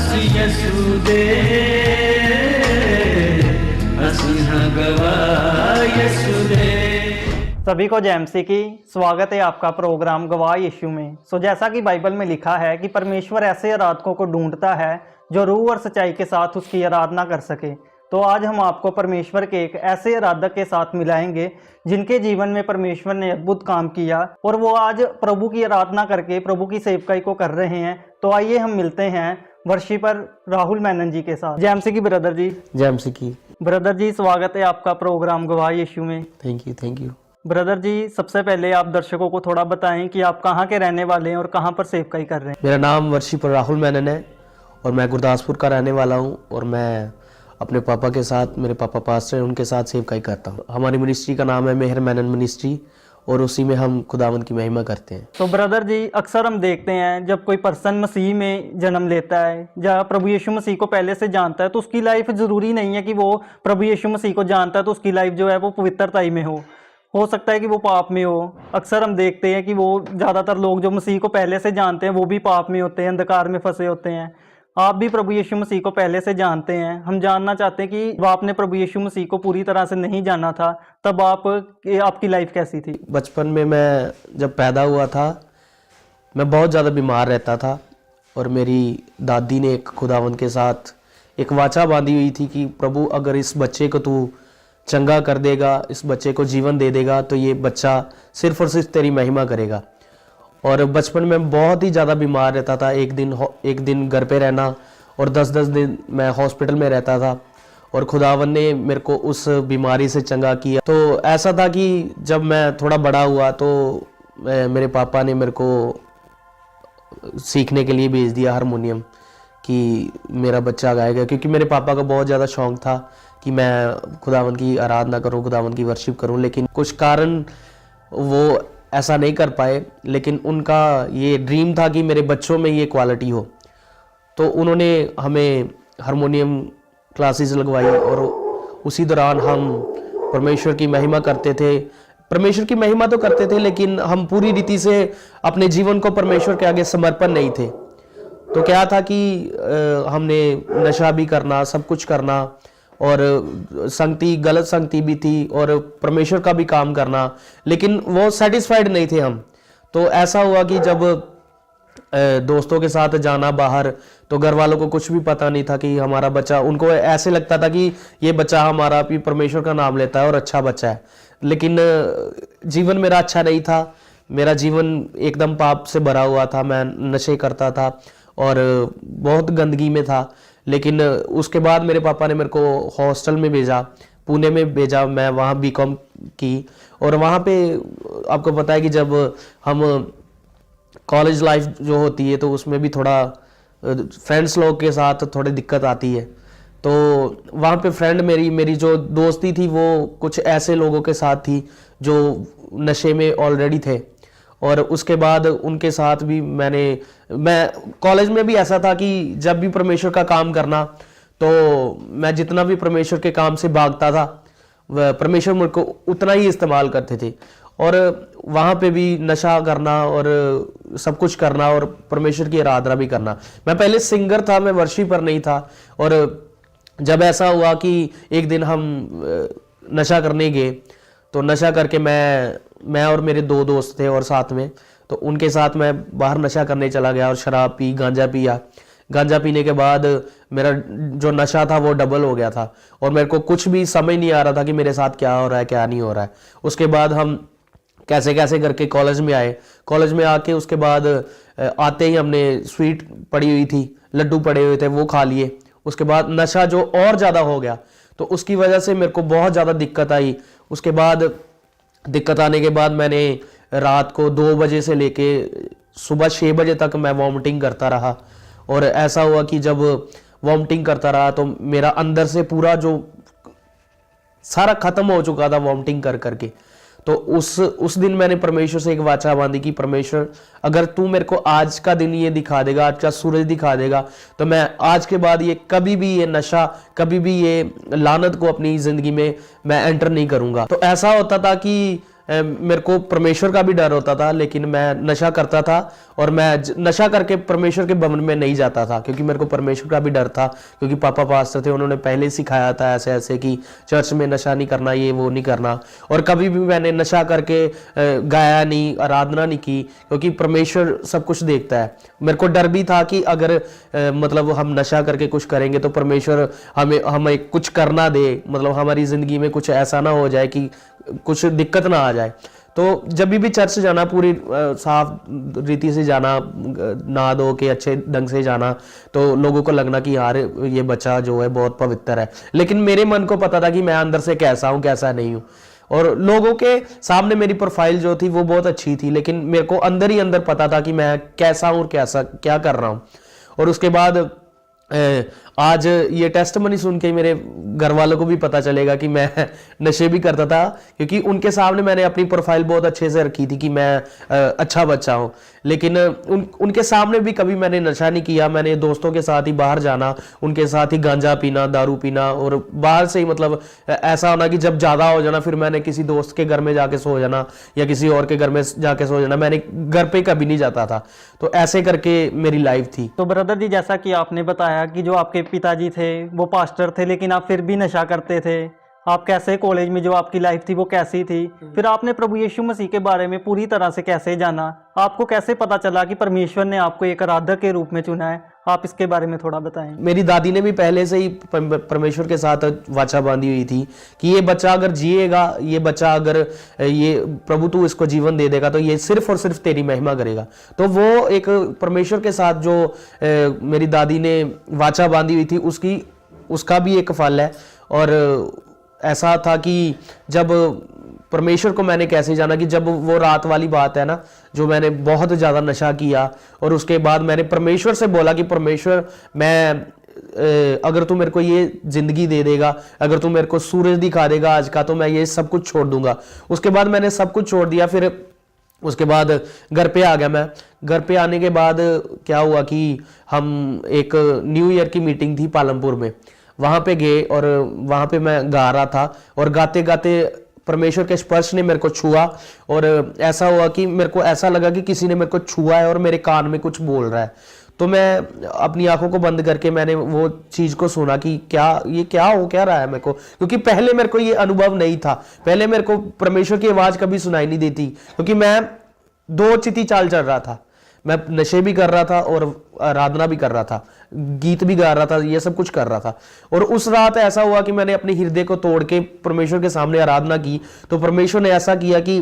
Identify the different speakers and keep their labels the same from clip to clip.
Speaker 1: ਅਸੀਂ ਯਸੂ ਦੇ ਅਸੀਂ ਹਾਂ ਗਵਾਹ ਯਸੂ ਦੇ।
Speaker 2: सभी को जय मसीह की स्वागत है आपका प्रोग्राम गवाह यीशु में। जैसा कि बाइबल में लिखा है कि परमेश्वर ऐसे आराधकों को ढूंढता है जो रूह और सच्चाई के साथ उसकी आराधना कर सके। तो आज हम आपको परमेश्वर के एक ऐसे आराधक के साथ मिलाएंगे जिनके जीवन में परमेश्वर ने अद्भुत काम किया और वो आज प्रभु की आराधना करके प्रभु की सेवकाई को कर रहे हैं। तो आइए हम मिलते हैं वर्शिपर राहुल मेनन जी के साथ। जय मसीह की ब्रदर जी।
Speaker 3: जय मसीह की
Speaker 2: ब्रदर जी, स्वागत है आपका प्रोग्राम गवाह यीशु में।
Speaker 3: Thank you.
Speaker 2: ब्रदर जी, सबसे पहले आप दर्शकों को थोड़ा बताएं कि आप कहाँ के रहने वाले हैं और कहाँ पर सेवकाई कर रहे हैं।
Speaker 3: मेरा नाम वर्शिपर राहुल मेनन है और मैं गुरदासपुर का रहने वाला हूँ और मैं अपने पापा के साथ, मेरे पापा पास्टर हैं, उनके साथ सेवकाई करता हूँ। हमारी मिनिस्ट्री का नाम है मेहर मेनन मिनिस्ट्री और उसी में हम खुदावंद की महिमा करते हैं।
Speaker 2: तो ब्रदर जी, अक्सर हम देखते हैं जब कोई पर्सन मसीह में जन्म लेता है या प्रभु यीशु मसीह को पहले से जानता है तो उसकी लाइफ ज़रूरी नहीं है कि वो प्रभु यीशु मसीह को जानता है तो उसकी लाइफ जो है वो पवित्रताई में हो सकता है कि वो पाप में हो। अक्सर हम देखते हैं कि वो ज़्यादातर लोग जो मसीह को पहले से जानते हैं वो भी पाप में होते हैं, अंधकार में फंसे होते हैं। आप भी प्रभु यीशु मसीह को पहले से जानते हैं। हम जानना चाहते हैं कि जब आपने प्रभु यीशु मसीह को पूरी तरह से नहीं जाना था तब आपकी लाइफ कैसी थी?
Speaker 3: बचपन में मैं जब पैदा हुआ था मैं बहुत ज़्यादा बीमार रहता था और मेरी दादी ने एक खुदावंद के साथ एक वाचा बांधी हुई थी कि प्रभु अगर इस बच्चे को तू चंगा कर देगा, इस बच्चे को जीवन दे देगा तो ये बच्चा सिर्फ और सिर्फ तेरी महिमा करेगा। और बचपन में बहुत ही ज़्यादा बीमार रहता था। एक दिन घर पे रहना और 10-10 दिन मैं हॉस्पिटल में रहता था और खुदावन ने मेरे को उस बीमारी से चंगा किया। तो ऐसा था कि जब मैं थोड़ा बड़ा हुआ तो मेरे पापा ने मेरे को सीखने के लिए भेज दिया हारमोनियम कि मेरा बच्चा गाएगा, क्योंकि मेरे पापा का बहुत ज़्यादा शौक़ था कि मैं खुदावंद की आराधना करूं, खुदावंद की वर्शिप करूं, लेकिन कुछ कारण वो ऐसा नहीं कर पाए। लेकिन उनका ये ड्रीम था कि मेरे बच्चों में ये क्वालिटी हो, तो उन्होंने हमें हारमोनियम क्लासेस लगवाई और उसी दौरान हम परमेश्वर की महिमा करते थे। परमेश्वर की महिमा तो करते थे लेकिन हम पूरी रीति से अपने जीवन को परमेश्वर के आगे समर्पण नहीं थे। तो क्या था कि हमने नशा भी करना, सब कुछ करना और गलत संगति भी थी और परमेश्वर का भी काम करना, लेकिन वो सेटिस्फाइड नहीं थे हम। तो ऐसा हुआ कि जब दोस्तों के साथ जाना बाहर तो घर वालों को कुछ भी पता नहीं था कि हमारा बच्चा, उनको ऐसे लगता था कि ये बच्चा हमारा भी परमेश्वर का नाम लेता है और अच्छा बच्चा है। लेकिन जीवन मेरा अच्छा नहीं था, मेरा जीवन एकदम पाप से भरा हुआ था। मैं नशे करता था और बहुत गंदगी में था। लेकिन उसके बाद मेरे पापा ने मेरे को हॉस्टल में भेजा, पुणे में भेजा। मैं वहाँ बीकॉम की और वहाँ पे आपको पता है कि जब हम कॉलेज लाइफ जो होती है तो उसमें भी थोड़ा फ्रेंड्स लोग के साथ थोड़ी दिक्कत आती है। तो वहाँ पे फ्रेंड मेरी जो दोस्ती थी वो कुछ ऐसे लोगों के साथ थी जो नशे में ऑलरेडी थे और उसके बाद उनके साथ भी मैं कॉलेज में भी ऐसा था कि जब भी परमेश्वर का काम करना तो मैं जितना भी परमेश्वर के काम से भागता था वह परमेश्वर मुझे को उतना ही इस्तेमाल करते थे। और वहाँ पे भी नशा करना और सब कुछ करना और परमेश्वर की आराधना भी करना। मैं पहले सिंगर था, मैं वर्शिपर नहीं था। और जब ऐसा हुआ कि एक दिन हम नशा करने गए तो नशा करके मैं और मेरे 2 दोस्त थे और साथ में, तो उनके साथ मैं बाहर नशा करने चला गया और शराब पी, गांजा पिया। गांजा पीने के बाद मेरा जो नशा था वो डबल हो गया था और मेरे को कुछ भी समझ नहीं आ रहा था कि मेरे साथ क्या हो रहा है क्या नहीं हो रहा है। उसके बाद हम कैसे करके कॉलेज में आए। कॉलेज में आके उसके बाद आते ही हमने स्वीट पड़ी हुई थी, लड्डू पड़े हुए थे, वो खा लिए। उसके बाद नशा जो और ज़्यादा हो गया तो उसकी वजह से मेरे को बहुत ज़्यादा दिक्कत आई। उसके बाद दिक्कत आने के बाद मैंने रात को 2 बजे से लेके सुबह 6 बजे तक मैं वॉमिटिंग करता रहा। और ऐसा हुआ कि जब वॉमिटिंग करता रहा तो मेरा अंदर से पूरा जो सारा खत्म हो चुका था वॉमिटिंग कर करके। तो उस दिन मैंने परमेश्वर से एक वाचा बांधी कि परमेश्वर अगर तू मेरे को आज का दिन ये दिखा देगा, आज का सूरज दिखा देगा, तो मैं आज के बाद ये कभी भी ये नशा, कभी भी ये लानत को अपनी जिंदगी में मैं एंटर नहीं करूंगा। तो ऐसा होता था कि मेरे को परमेश्वर का भी डर होता था, लेकिन मैं नशा करता था और मैं नशा करके परमेश्वर के भवन में नहीं जाता था, क्योंकि मेरे को परमेश्वर का भी डर था, क्योंकि पापा पास्टर थे, उन्होंने पहले सिखाया था ऐसे ऐसे कि चर्च में नशा नहीं करना, ये वो नहीं करना। और कभी भी मैंने नशा करके गाया नहीं, आराधना नहीं की, क्योंकि परमेश्वर सब कुछ देखता है। मेरे को डर भी था कि अगर मतलब हम नशा करके कुछ करेंगे तो परमेश्वर हमें कुछ करना दे, मतलब हमारी जिंदगी में कुछ ऐसा ना हो जाए कि कुछ दिक्कत ना आ जाए। तो जब भी चर्च जाना, पूरी साफ रीति से जाना, नहा धो के अच्छे ढंग से जाना, तो लोगों को लगना कि यार ये बच्चा जो है बहुत पवित्र है। लेकिन मेरे मन को पता था कि मैं अंदर से कैसा हूँ कैसा नहीं हूँ। और लोगों के सामने मेरी प्रोफाइल जो थी वो बहुत अच्छी थी, लेकिन मेरे को अंदर ही अंदर पता था कि मैं कैसा हूँ और कैसा क्या कर रहा हूँ। और उसके बाद आज ये टेस्टमनी सुन के मेरे घर वालों को भी पता चलेगा कि मैं नशे भी करता था, क्योंकि उनके सामने मैंने अपनी प्रोफाइल बहुत अच्छे से रखी थी कि मैं अच्छा बच्चा हूँ। लेकिन उनके सामने भी कभी मैंने नशा नहीं किया। मैंने दोस्तों के साथ ही बाहर जाना, उनके साथ ही गांजा पीना, दारू पीना, और बाहर से ही मतलब ऐसा होना कि जब ज़्यादा हो जाना फिर मैंने किसी दोस्त के घर में जाके सो जाना या किसी और के घर में जाके सो जाना। मैंने घर पे कभी नहीं जाता था। तो ऐसे करके मेरी लाइफ थी।
Speaker 2: तो ब्रदर जी, जैसा कि आपने बताया कि जो आपके पिताजी थे वो पास्टर थे, लेकिन आप फिर भी नशा करते थे। आप कैसे कॉलेज में जो आपकी लाइफ थी वो कैसी थी? फिर आपने प्रभु यीशु मसीह के बारे में पूरी तरह से कैसे जाना? आपको कैसे पता चला कि परमेश्वर ने आपको एक आराधक के रूप में चुना है? आप इसके बारे में थोड़ा बताएं।
Speaker 3: मेरी दादी ने भी पहले से ही परमेश्वर के साथ वाचा बांधी हुई थी कि ये बच्चा अगर जिएगा, ये बच्चा अगर ये प्रभु तू इसको जीवन दे देगा तो ये सिर्फ और सिर्फ तेरी महिमा करेगा। तो वो एक परमेश्वर के साथ जो मेरी दादी ने वाचा बांधी हुई थी उसका भी एक फल है। और ऐसा था कि जब परमेश्वर को मैंने कैसे जाना कि जब वो रात वाली बात है ना, जो मैंने बहुत ज़्यादा नशा किया और उसके बाद मैंने परमेश्वर से बोला कि परमेश्वर, मैं अगर तू मेरे को ये ज़िंदगी दे देगा, अगर तू मेरे को सूरज दिखा देगा आज का, तो मैं ये सब कुछ छोड़ दूंगा। उसके बाद मैंने सब कुछ छोड़ दिया। फिर उसके बाद घर पे आ गया मैं। घर पे आने के बाद क्या हुआ कि हम एक न्यू ईयर की मीटिंग थी पालमपुर में, वहाँ पे गए और वहाँ पे मैं गा रहा था और गाते गाते परमेश्वर के स्पर्श ने मेरे को छुआ। और ऐसा हुआ कि मेरे को ऐसा लगा कि किसी ने मेरे को छुआ है और मेरे कान में कुछ बोल रहा है। तो मैं अपनी आंखों को बंद करके मैंने वो चीज़ को सुना कि क्या हो क्या रहा है मेरे को, क्योंकि पहले मेरे को ये अनुभव नहीं था। पहले मेरे को परमेश्वर की आवाज़ कभी सुनाई नहीं देती, क्योंकि मैं दो चिती चाल चल रहा था। मैं नशे भी कर रहा था और आराधना भी कर रहा था, गीत भी गा रहा था, ये सब कुछ कर रहा था। और उस रात ऐसा हुआ कि मैंने अपने हृदय को तोड़ के परमेश्वर के सामने आराधना की। तो परमेश्वर ने ऐसा किया कि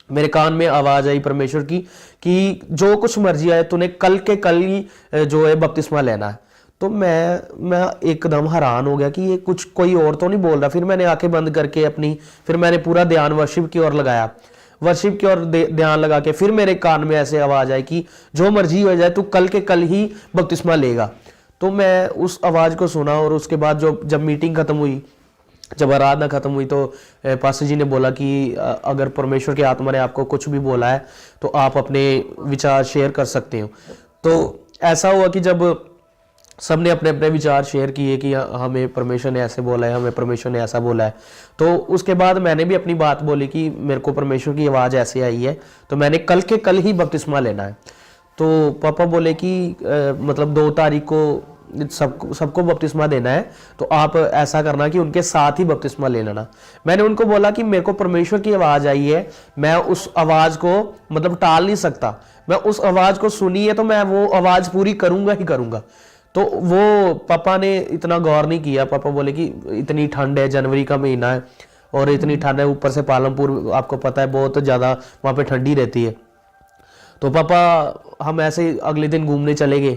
Speaker 3: मेरे कान में आवाज आई परमेश्वर की कि जो कुछ मर्जी आए तूने कल के कल ही जो है बपतिस्मा लेना है। तो मैं एकदम हैरान हो गया कि ये कुछ कोई और तो नहीं बोल रहा। फिर मैंने आंखें बंद करके फिर मैंने पूरा ध्यान वर्शिप की ओर लगाया, वर्शिप की ओर ध्यान लगा के फिर मेरे कान में ऐसे आवाज आई कि जो मर्जी हो जाए तू कल के कल ही बपतिस्मा लेगा। तो मैं उस आवाज को सुना और उसके बाद जब मीटिंग खत्म हुई, जब आराधना खत्म हुई, तो पास्टर जी ने बोला कि अगर परमेश्वर की आत्मा ने आपको कुछ भी बोला है तो आप अपने विचार शेयर कर सकते हो। तो ऐसा हुआ कि जब सबने अपने अपने विचार शेयर किए कि हमें परमेश्वर ने ऐसे बोला है, हमें परमेश्वर ने ऐसा बोला है, तो उसके बाद मैंने भी अपनी बात बोली कि मेरे को परमेश्वर की आवाज़ ऐसे आई है तो मैंने कल के कल ही बपतिस्मा लेना है। तो पापा बोले कि मतलब 2 तारीख को सबको बपतिस्मा देना है, तो आप ऐसा करना कि उनके साथ ही बपतिस्मा ले लेना। मैंने उनको बोला कि मेरे को परमेश्वर की आवाज़ आई है, मैं उस आवाज़ को मतलब टाल नहीं सकता, मैं उस आवाज़ को सुनी है तो मैं वो आवाज़ पूरी करूँगा ही करूँगा। तो वो पापा ने इतना गौर नहीं किया। पापा बोले कि इतनी ठंड है, जनवरी का महीना है और इतनी ठंड है, ऊपर से पालमपुर आपको पता है बहुत ज़्यादा वहाँ पे ठंडी रहती है। तो पापा हम ऐसे अगले दिन घूमने चले गए,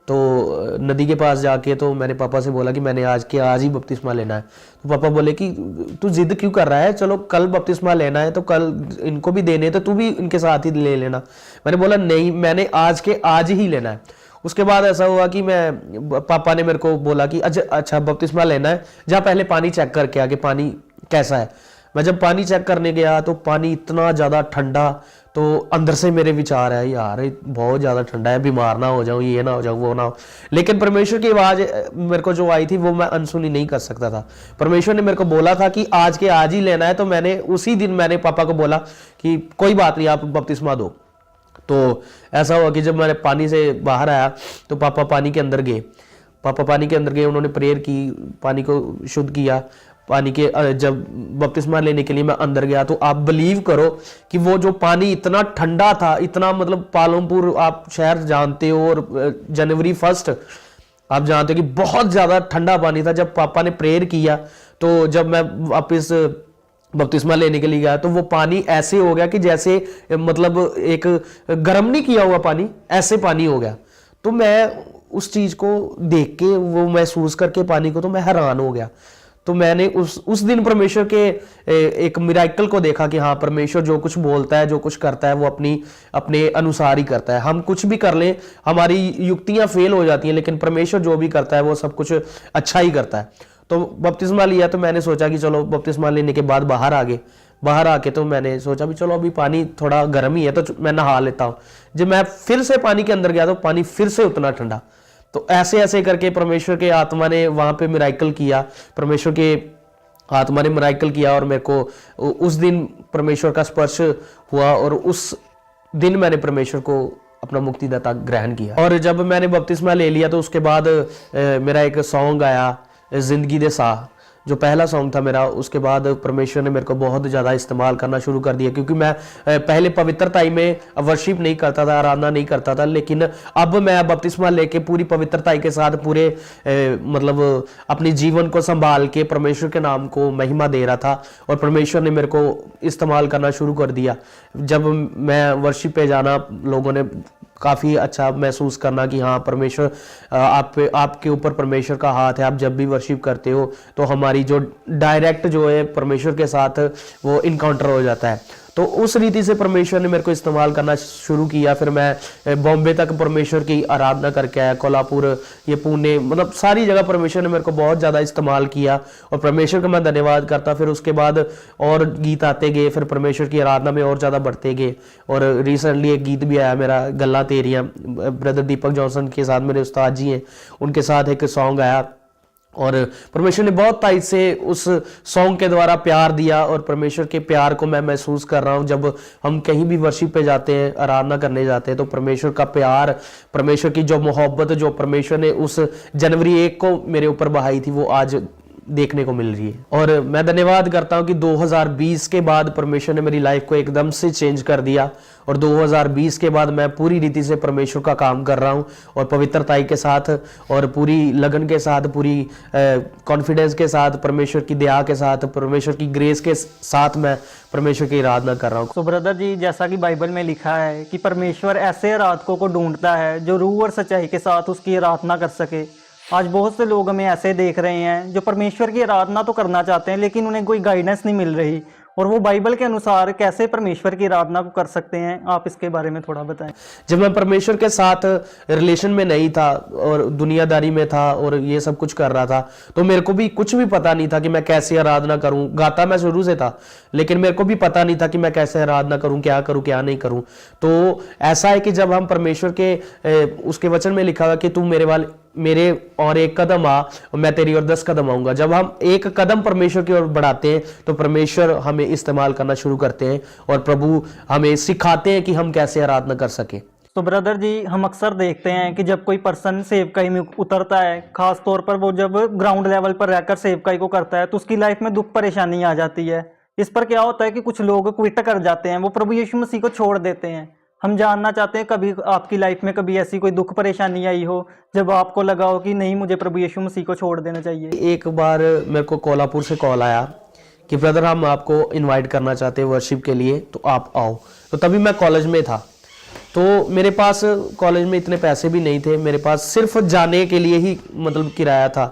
Speaker 3: तो नदी के पास जाके तो मैंने पापा से बोला कि मैंने आज ही बपतिस्मा लेना है। तो पापा बोले कि तू जिद क्यों कर रहा है, चलो कल बपतिस्मा लेना है तो कल इनको भी देने तो तू भी इनके साथ ही ले लेना। मैंने बोला नहीं, मैंने आज ही लेना है। उसके बाद ऐसा हुआ कि पापा ने मेरे को बोला कि अच्छा बपतिस्मा लेना है, जा पहले पानी चेक करके आके पानी कैसा है। मैं जब पानी चेक करने गया तो पानी इतना ज़्यादा ठंडा, तो अंदर से मेरे विचार है यार ये बहुत ज़्यादा ठंडा है, बीमार ना हो जाऊँ, ये ना हो जाऊँ, वो ना हो। लेकिन परमेश्वर की आवाज़ मेरे को जो आई थी वो मैं अनसुनी नहीं कर सकता था। परमेश्वर ने मेरे को बोला था कि आज के आज ही लेना है, तो मैंने उसी दिन मैंने पापा को बोला कि कोई बात नहीं, आप बपतिस्मा दो। तो ऐसा हुआ कि जब मैंने पानी से बाहर आया तो पापा पानी के अंदर गए। पापा पानी के अंदर गए, उन्होंने प्रेयर की, पानी को शुद्ध किया। पानी के जब बपतिस्मा लेने के लिए मैं अंदर गया तो आप बिलीव करो कि वो जो पानी इतना ठंडा था, इतना मतलब पालमपुर आप शहर जानते हो और जनवरी 1 आप जानते हो कि बहुत ज़्यादा ठंडा पानी था। जब पापा ने प्रेयर किया तो जब मैं वापस बपतिस्मा लेने के लिए गया तो वो पानी ऐसे हो गया कि जैसे मतलब एक गर्म नहीं किया हुआ पानी, ऐसे पानी हो गया। तो मैं उस चीज़ को देख के, वो महसूस करके पानी को, तो मैं हैरान हो गया। तो मैंने उस दिन परमेश्वर के एक मिराकल को देखा कि हाँ, परमेश्वर जो कुछ बोलता है, जो कुछ करता है, वो अपने अनुसार ही करता है। हम कुछ भी कर लें, हमारी युक्तियां फेल हो जाती हैं, लेकिन परमेश्वर जो भी करता है वो सब कुछ अच्छा ही करता है। तो बपतिस्मा लिया तो मैंने सोचा कि चलो बपतिस्मा लेने के बाद बाहर आके तो मैंने सोचा भी चलो अभी पानी थोड़ा गर्म ही है तो मैं नहा लेता हूँ। जब मैं फिर से पानी के अंदर गया तो पानी फिर से उतना ठंडा। तो ऐसे ऐसे करके परमेश्वर के आत्मा ने वहां पे मिराकल किया, परमेश्वर के आत्मा ने मिराकल किया और मेरे को उस दिन परमेश्वर का स्पर्श हुआ और उस दिन मैंने परमेश्वर को अपना मुक्तिदाता ग्रहण किया। और जब मैंने बपतिस्मा ले लिया तो उसके बाद मेरा एक सॉन्ग आया, जिंदगी दे साह, जो पहला सॉन्ग था मेरा। उसके बाद परमेश्वर ने मेरे को बहुत ज़्यादा इस्तेमाल करना शुरू कर दिया, क्योंकि मैं पहले पवित्रताई में वर्शिप नहीं करता था, आराधना नहीं करता था, लेकिन अब मैं बपतिस्मा लेके पूरी पवित्रताई के साथ पूरे मतलब अपने जीवन को संभाल के परमेश्वर के नाम को महिमा दे रहा था और परमेश्वर ने मेरे को इस्तेमाल करना शुरू कर दिया। जब मैं वर्शिप पे जाना, लोगों ने काफ़ी अच्छा महसूस करना कि हाँ परमेश्वर आपके ऊपर परमेश्वर का हाथ है। आप जब भी वर्शिप करते हो तो हमारी जो डायरेक्ट जो है परमेश्वर के साथ वो इनकाउंटर हो जाता है। तो उस रीति से परमेश्वर ने मेरे को इस्तेमाल करना शुरू किया। फिर मैं बॉम्बे तक परमेश्वर की आराधना करके आया, कोल्हापुर, ये पुणे, मतलब सारी जगह परमेश्वर ने मेरे को बहुत ज़्यादा इस्तेमाल किया और परमेश्वर का मैं धन्यवाद करता। फिर उसके बाद और गीत आते गए, फिर परमेश्वर की आराधना में और ज़्यादा बढ़ते गए। और रिसेंटली एक गीत भी आया मेरा, गल्ला तेरियां, ब्रदर दीपक जॉनसन के साथ, मेरे उस्ताद जी हैं, उनके साथ एक सॉन्ग आया और परमेश्वर ने बहुत ताइद से उस सॉन्ग के द्वारा प्यार दिया और परमेश्वर के प्यार को मैं महसूस कर रहा हूँ। जब हम कहीं भी वर्शिप पे जाते हैं, आराधना करने जाते हैं, तो परमेश्वर का प्यार, परमेश्वर की जो मोहब्बत जो परमेश्वर ने उस जनवरी 1 को मेरे ऊपर बहाई थी, वो आज देखने को मिल रही है। और मैं धन्यवाद करता हूं कि 2020 के बाद परमेश्वर ने मेरी लाइफ को एकदम से चेंज कर दिया और 2020 के बाद मैं पूरी रीति से परमेश्वर का काम कर रहा हूं और पवित्रताई के साथ और पूरी लगन के साथ, पूरी कॉन्फिडेंस के साथ, परमेश्वर की दया के साथ, परमेश्वर की ग्रेस के साथ मैं परमेश्वर की आराधना कर रहा हूँ।
Speaker 2: तो ब्रदर जी, जैसा कि बाइबल में लिखा है कि परमेश्वर ऐसे आराधकों को ढूंढता है जो रूह और सच्चाई के साथ उसकी आराधना कर सके। आज बहुत से लोग हमें ऐसे देख रहे हैं जो परमेश्वर की आराधना तो करना चाहते हैं लेकिन उन्हें कोई गाइडेंस नहीं मिल रही, और वो बाइबल के अनुसार कैसे परमेश्वर की आराधना को कर सकते हैं, आप इसके बारे में थोड़ा बताएं।
Speaker 3: जब मैं परमेश्वर के साथ रिलेशन में नहीं था और दुनियादारी में था और ये सब कुछ कर रहा था, तो मेरे को भी कुछ भी पता नहीं था कि मैं कैसे आराधना करूं। गाता मैं शुरू से था, लेकिन मेरे को भी पता नहीं था कि मैं कैसे आराधना करूं, क्या नहीं करूं। तो ऐसा है कि जब हम परमेश्वर के उसके वचन में लिखा हुआ कि तू मेरे और एक कदम आ, मैं तेरी और 10 कदम आऊंगा। जब हम एक कदम परमेश्वर की ओर बढ़ाते हैं तो परमेश्वर हमें इस्तेमाल करना शुरू करते हैं और प्रभु हमें सिखाते हैं कि हम कैसे आराधना कर सके।
Speaker 2: तो ब्रदर जी, हम अक्सर देखते हैं कि जब कोई पर्सन सेवकाई में उतरता है, खास तौर पर वो जब ग्राउंड लेवल पर रहकर सेवकाई को करता है, तो उसकी लाइफ में दुख परेशानी आ जाती है। इस पर क्या होता है कि कुछ लोग क्विट कर जाते हैं, वो प्रभु यीशु मसीह को छोड़ देते हैं। हम जानना चाहते हैं कभी आपकी लाइफ में कभी ऐसी कोई दुख परेशानी आई हो जब आपको लगा हो कि नहीं, मुझे प्रभु यीशु मसीह को छोड़ देना चाहिए।
Speaker 3: एक बार मेरे को कोल्हापुर से कॉल आया कि ब्रदर हम आपको इनवाइट करना चाहते हैं वर्शिप के लिए, तो आप आओ। तो तभी मैं कॉलेज में था, तो मेरे पास कॉलेज में इतने पैसे भी नहीं थे, मेरे पास सिर्फ जाने के लिए ही मतलब किराया था।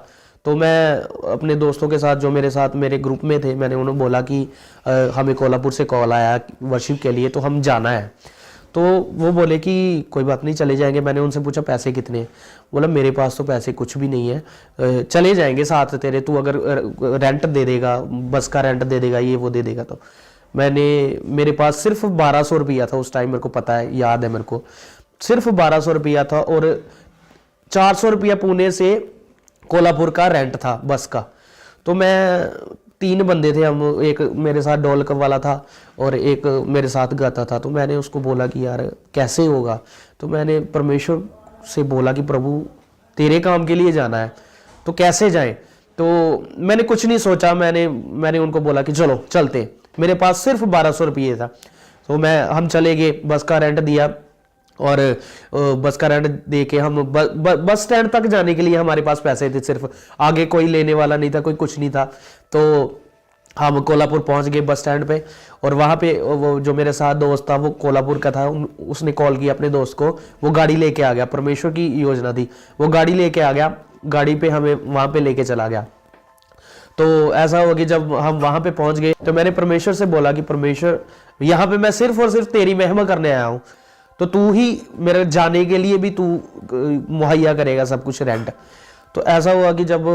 Speaker 3: तो मैं अपने दोस्तों के साथ जो मेरे साथ मेरे ग्रुप में थे, मैंने उन्हें बोला कि हमें कोल्हापुर से कॉल आया वर्शिप के लिए, तो हम जाना है। तो वो बोले कि कोई बात नहीं, चले जाएंगे। मैंने उनसे पूछा पैसे कितने, बोला मेरे पास तो पैसे कुछ भी नहीं है, चले जाएंगे साथ तेरे, तू अगर रेंट दे देगा, बस का रेंट दे देगा, ये वो दे देगा। तो मेरे पास सिर्फ 1200 रुपया था उस टाइम, मेरे को पता है, याद है मेरे को, सिर्फ 1200 रुपया था और 400 रुपया पुणे से कोल्हापुर का रेंट था बस का। तो मैं 3 बंदे थे हम, एक मेरे साथ ढोलक वाला था और एक मेरे साथ गाता था। तो मैंने उसको बोला कि यार कैसे होगा, तो मैंने परमेश्वर से बोला कि प्रभु तेरे काम के लिए जाना है तो कैसे जाएं। तो मैंने कुछ नहीं सोचा, मैंने उनको बोला कि चलो चलते। मेरे पास सिर्फ 1200 रुपये था। तो हम चले गए, बस का रेंट दिया और बस का रेंट दे के हम बस स्टैंड तक जाने के लिए हमारे पास पैसे थे सिर्फ, आगे कोई लेने वाला नहीं था, कोई कुछ नहीं था। तो हम कोल्हापुर पहुंच गए बस स्टैंड पे और वहाँ पे वो जो मेरे साथ दोस्त था वो कोल्हापुर का था, उसने कॉल किया अपने दोस्त को, वो गाड़ी लेके आ गया, परमेश्वर की योजना थी, वो गाड़ी लेके आ गया, गाड़ी पे हमें वहाँ पे लेके चला गया। तो ऐसा हुआ कि जब हम वहाँ पे पहुँच गए तो मैंने परमेश्वर से बोला कि परमेश्वर यहाँ पे मैं सिर्फ और सिर्फ तेरी महिमा करने आया हूँ, तो तू ही मेरे जाने के लिए भी तू मुहैया करेगा सब कुछ रेंट। तो ऐसा हुआ कि जब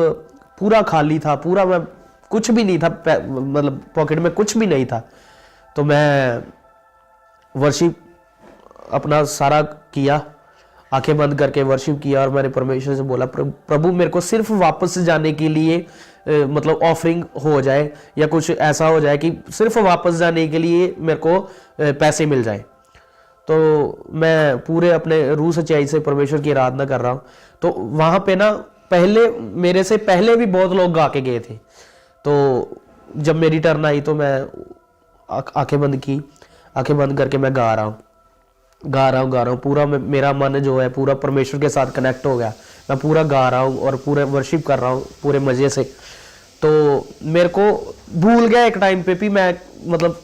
Speaker 3: पूरा खाली था, पूरा मैं कुछ भी नहीं था, मतलब पॉकेट में कुछ भी नहीं था, तो मैं वर्शिप अपना सारा किया, आंखें बंद करके वर्शिप किया और मैंने परमेश्वर से बोला प्रभु मेरे को सिर्फ वापस जाने के लिए मतलब ऑफरिंग हो जाए या कुछ ऐसा हो जाए कि सिर्फ वापस जाने के लिए मेरे को पैसे मिल जाए। तो मैं पूरे अपने रूह सच्चाई से परमेश्वर की आराधना कर रहा हूँ। तो वहाँ पे ना पहले मेरे से पहले भी बहुत लोग गा के गए थे। तो जब मेरी टर्न आई तो मैं आंखें बंद की, आंखें बंद करके मैं गा रहा हूँ, पूरा मेरा मन जो है पूरा परमेश्वर के साथ कनेक्ट हो गया। मैं पूरा गा रहा हूँ और पूरे वर्शिप कर रहा हूँ पूरे मज़े से। तो मेरे को भूल गया एक टाइम पे भी मैं मतलब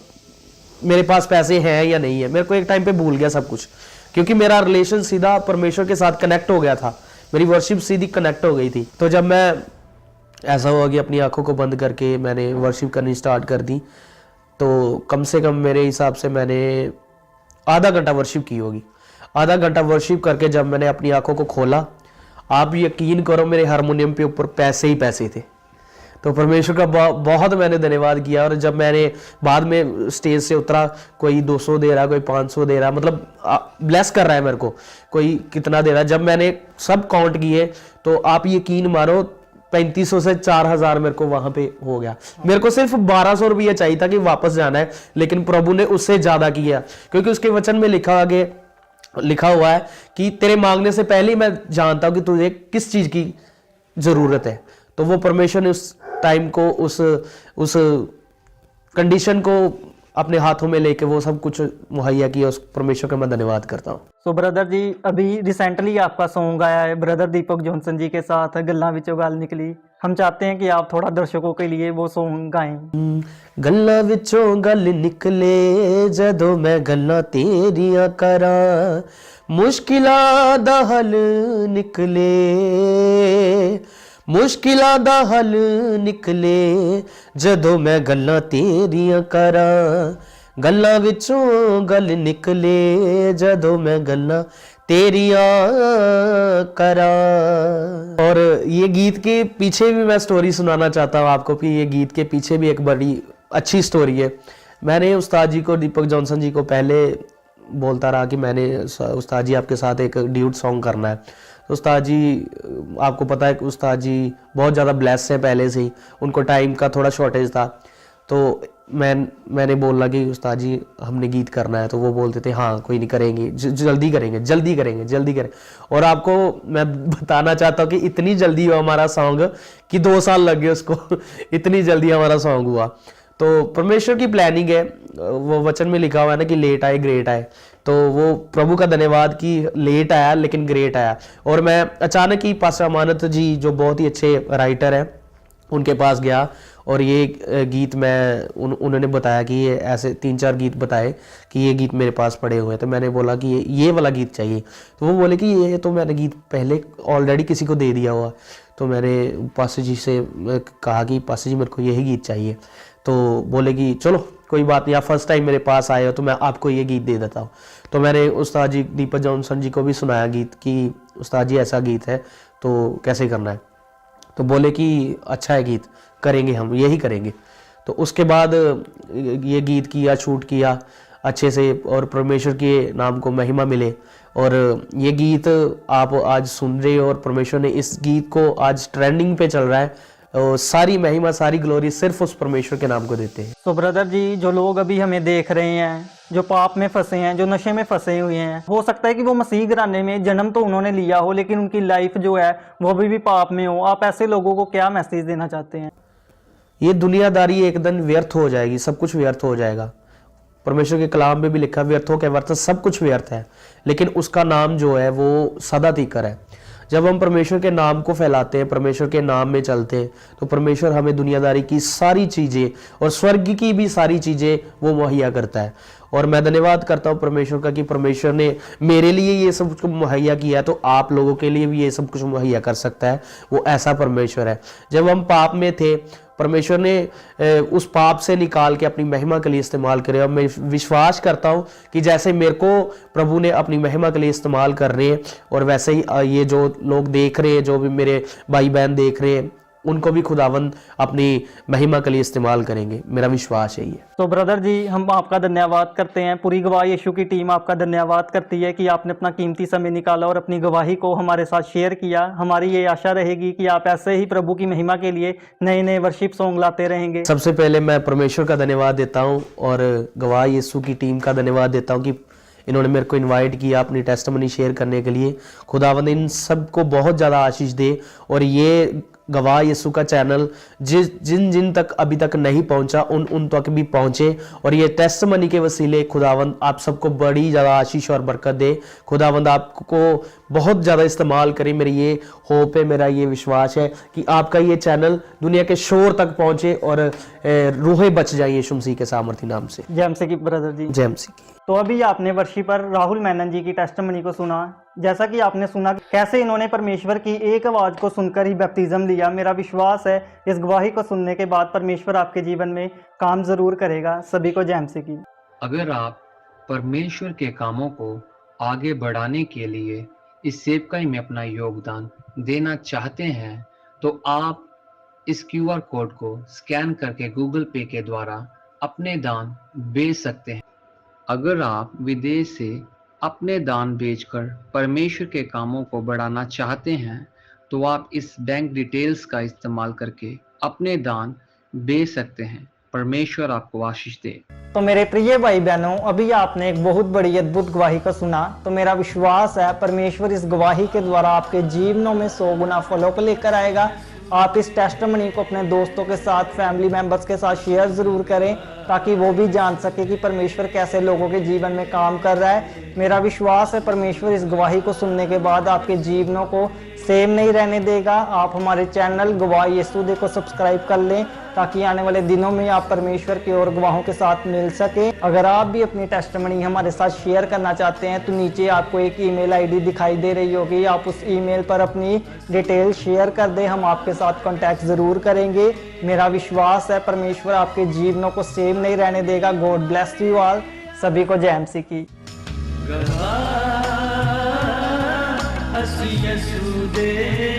Speaker 3: मेरे पास पैसे हैं या नहीं है, मेरे को एक टाइम पे भूल गया सब कुछ, क्योंकि मेरा रिलेशन सीधा परमेश्वर के साथ कनेक्ट हो गया था, मेरी वर्शिप सीधी कनेक्ट हो गई थी। तो जब मैं ऐसा हुआ कि अपनी आंखों को बंद करके मैंने वर्शिप करनी स्टार्ट कर दी, तो कम से कम मेरे हिसाब से मैंने आधा घंटा वर्शिप की होगी। आधा घंटा वर्शिप करके जब मैंने अपनी आंखों को खोला, आप यकीन करो मेरे हारमोनियम पे ऊपर पैसे ही पैसे थे। तो परमेश्वर का बहुत मैंने धन्यवाद किया। और जब मैंने बाद में स्टेज से उतरा, कोई 200 दे रहा, कोई 500 दे रहा, मतलब ब्लेस कर रहा है मेरे को, कोई कितना दे रहा है। जब मैंने सब काउंट किए तो आप यकीन मारो 3500 से 4000 मेरे को वहां पे हो गया। मेरे को सिर्फ 1200 रुपया चाहिए था कि वापस जाना है, लेकिन प्रभु ने उससे ज्यादा किया, क्योंकि उसके वचन में लिखा हुआ है कि तेरे मांगने से पहले ही मैं जानता हूं कि तुझे किस चीज की जरूरत है। तो वो परमेश्वर ने उस टाइम को, उस कंडीशन को अपने हाथों में लेके वो सब कुछ मुहैया किया। उस परमेश्वर का मैं धन्यवाद करता हूँ।
Speaker 2: सो ब्रदर जी, अभी रिसेंटली आपका सॉन्ग आया है ब्रदर दीपक जॉनसन जी के साथ, गल्लां विचों गल निकली। हम चाहते हैं कि आप थोड़ा दर्शकों के लिए वो सॉन्ग गाएं।
Speaker 3: गल्लां विचों गल निकले जदों मैं गल्लां तेरियां करां, मुश्किलां दा हल निकले, मुश्किलां दा हल निकले जदों मैं गल्लां तेरियां करां, गल्लां विचों गल निकले जदों मैं गल्लां तेरियां करां। और ये गीत के पीछे भी मैं स्टोरी सुनाना चाहता हूँ आपको कि ये गीत के पीछे भी एक बड़ी अच्छी स्टोरी है। मैंने उस्ताद जी को, दीपक जॉनसन जी को पहले बोलता रहा कि मैंने उस्ताद जी आपके साथ एक ड्यूट सॉन्ग करना है। तो उस्ताद जी, आपको पता है कि उस्ताद जी बहुत ज़्यादा ब्लेस हैं पहले से ही, उनको टाइम का थोड़ा शॉर्टेज था। तो मैंने बोला कि उस्ताद जी हमने गीत करना है, तो वो बोलते थे हाँ कोई नहीं करेंगे, जल्दी करेंगे। और आपको मैं बताना चाहता हूँ कि इतनी जल्दी हुआ हमारा सॉन्ग कि 2 साल लग गए उसको इतनी जल्दी हमारा सॉन्ग हुआ। तो परमेश्वर की प्लानिंग है, वो वचन में लिखा हुआ है ना कि लेट आए ग्रेट आए। तो वो प्रभु का धन्यवाद कि लेट आया लेकिन ग्रेट आया। और मैं अचानक ही पास्टर अमानत जी जो बहुत ही अच्छे राइटर हैं उनके पास गया और ये गीत उन्होंने बताया कि ये ऐसे 3-4 गीत बताए कि ये गीत मेरे पास पड़े हुए हैं। तो मैंने बोला कि ये वाला गीत चाहिए। तो वो बोले कि ये तो मैंने गीत पहले ऑलरेडी किसी को दे दिया हुआ। तो मैंने पास्टर जी से कहा कि पास्टर जी मेरे को यही गीत चाहिए। तो बोले कि चलो कोई बात नहीं, आप फर्स्ट टाइम मेरे पास आए हो तो मैं आपको ये गीत दे देता हूँ। तो मैंने उस्ताद जी दीपक जॉनसन जी को भी सुनाया गीत कि उस्ताद जी ऐसा गीत है तो कैसे करना है। तो बोले कि अच्छा है गीत, करेंगे, हम यही करेंगे। तो उसके बाद ये गीत किया, शूट किया अच्छे से और परमेश्वर के नाम को महिमा मिले। और ये गीत आप आज सुन रहे हो और परमेश्वर ने इस गीत को आज ट्रेंडिंग पे चल रहा है और सारी महिमा सारी ग्लोरी सिर्फ उस परमेश्वर के नाम को देते हैं।
Speaker 2: तो ब्रदर जी, जो लोग अभी हमें देख रहे हैं, जो पाप में फंसे हैं, जो नशे में फंसे हुए हैं, हो सकता है कि वो मसीह घराने में जन्म तो उन्होंने लिया हो लेकिन उनकी लाइफ जो है वो अभी भी पाप में हो। आप ऐसे लोगों को क्या मैसेज देना चाहते हैं?
Speaker 3: ये दुनियादारी एक दिन व्यर्थ हो जाएगी, सब कुछ व्यर्थ हो जाएगा। परमेश्वर के कलाम में भी लिखा व्यर्थों के व्यर्थ, सब कुछ व्यर्थ है, लेकिन उसका नाम जो है वो सदा तीकर है। जब हम परमेश्वर के नाम को फैलाते हैं, परमेश्वर के नाम में चलते हैं, तो परमेश्वर हमें दुनियादारी की सारी चीज़ें और स्वर्ग की भी सारी चीज़ें वो मुहैया करता है। और मैं धन्यवाद करता हूँ परमेश्वर का कि परमेश्वर ने मेरे लिए ये सब कुछ मुहैया किया है, तो आप लोगों के लिए भी ये सब कुछ मुहैया कर सकता है। वो ऐसा परमेश्वर है। जब हम पाप में थे, परमेश्वर ने उस पाप से निकाल के अपनी महिमा के लिए इस्तेमाल करे। और मैं विश्वास करता हूँ कि जैसे मेरे को प्रभु ने अपनी महिमा के लिए इस्तेमाल कर रहे हैं, और वैसे ही ये जो लोग देख रहे हैं, जो भी मेरे भाई बहन देख रहे हैं, उनको भी खुदावंद अपनी महिमा के लिए इस्तेमाल करेंगे। मेरा विश्वास यही है।
Speaker 2: तो ब्रदर जी, हम आपका धन्यवाद करते हैं, पूरी गवाह यीशु की टीम आपका धन्यवाद करती है कि आपने अपना कीमती समय निकाला और अपनी गवाही को हमारे साथ शेयर किया। हमारी ये आशा रहेगी कि आप ऐसे ही प्रभु की महिमा के लिए नए नए वर्शिप सॉन्ग लाते रहेंगे।
Speaker 3: सबसे पहले मैं परमेश्वर का धन्यवाद देता हूँ और गवाह यीशु की टीम का धन्यवाद देता हूँ कि इन्होंने मेरे को इनवाइट किया अपनी टेस्टमनी शेयर करने के लिए। खुदावंद इन सबको बहुत ज़्यादा आशीष दे और ये गवाह यीशु का चैनल जिन जिन तक अभी तक नहीं पहुंचा उन तक भी पहुंचे, और ये टेस्टमनी के वसीले खुदावंद आप सबको बड़ी ज़्यादा आशीष और बरकत दे। खुदावंद आपको बहुत ज़्यादा इस्तेमाल करे। मेरी ये होप है, मेरा ये विश्वास है कि आपका ये चैनल दुनिया के शोर तक पहुंचे और रूहें बच जाए यीशु मसीह के सामर्थी नाम से।
Speaker 2: जय मसीह की ब्रदर जी।
Speaker 3: जय मसीह की।
Speaker 2: तो अभी आपने वर्शिपर राहुल मेनन जी की टेस्टमनी को सुना। जैसा कि आपने सुना कैसे इन्होंने परमेश्वर की एक आवाज़ को सुनकर ही बैप्टिज्म लिया। मेरा विश्वास है इस गवाही को सुनने के बाद परमेश्वर आपके जीवन में काम ज़रूर करेगा। सभी को जय मसीह की।
Speaker 1: अगर आप परमेश्वर के कामों को आगे बढ़ाने के लिए इस सेवकाई में अपना योगदान देना चाहते हैं, तो आप इस QR कोड को स्कैन करके गूगल पे के द्वारा अपने दान भेज सकते हैं। अगर आप विदेश से अपने दान भेजकर परमेश्वर के कामों को बढ़ाना चाहते हैं, तो आप इस बैंक डिटेल्स का इस्तेमाल करके अपने दान भेज सकते हैं। परमेश्वर आपको आशीष दे।
Speaker 2: तो मेरे प्रिय भाई बहनों, अभी आपने एक बहुत बड़ी अद्भुत गवाही को सुना। तो मेरा विश्वास है परमेश्वर इस गवाही के द्वारा आपके जीवनों में 100 गुना फलों को लेकर आएगा। आप इस टेस्टमनी को अपने दोस्तों के साथ, फैमिली मेंबर्स के साथ शेयर ज़रूर करें ताकि वो भी जान सके कि परमेश्वर कैसे लोगों के जीवन में काम कर रहा है। मेरा विश्वास है परमेश्वर इस गवाही को सुनने के बाद आपके जीवनों को सेम नहीं रहने देगा। आप हमारे चैनल गवाह यीशु को सब्सक्राइब कर लें ताकि आने वाले दिनों में आप परमेश्वर के और गवाहों के साथ मिल सके। अगर आप भी अपनी टेस्टमनी हमारे साथ शेयर करना चाहते हैं तो नीचे आपको एक ईमेल आईडी दिखाई दे रही होगी। आप उस ईमेल पर अपनी डिटेल शेयर कर दें, हम आपके साथ कांटेक्ट ज़रूर करेंगे। मेरा विश्वास है परमेश्वर आपके जीवनों को सेम नहीं रहने देगा। God bless you all. सभी को जय मसीह की।
Speaker 1: गवाह यीशु दे।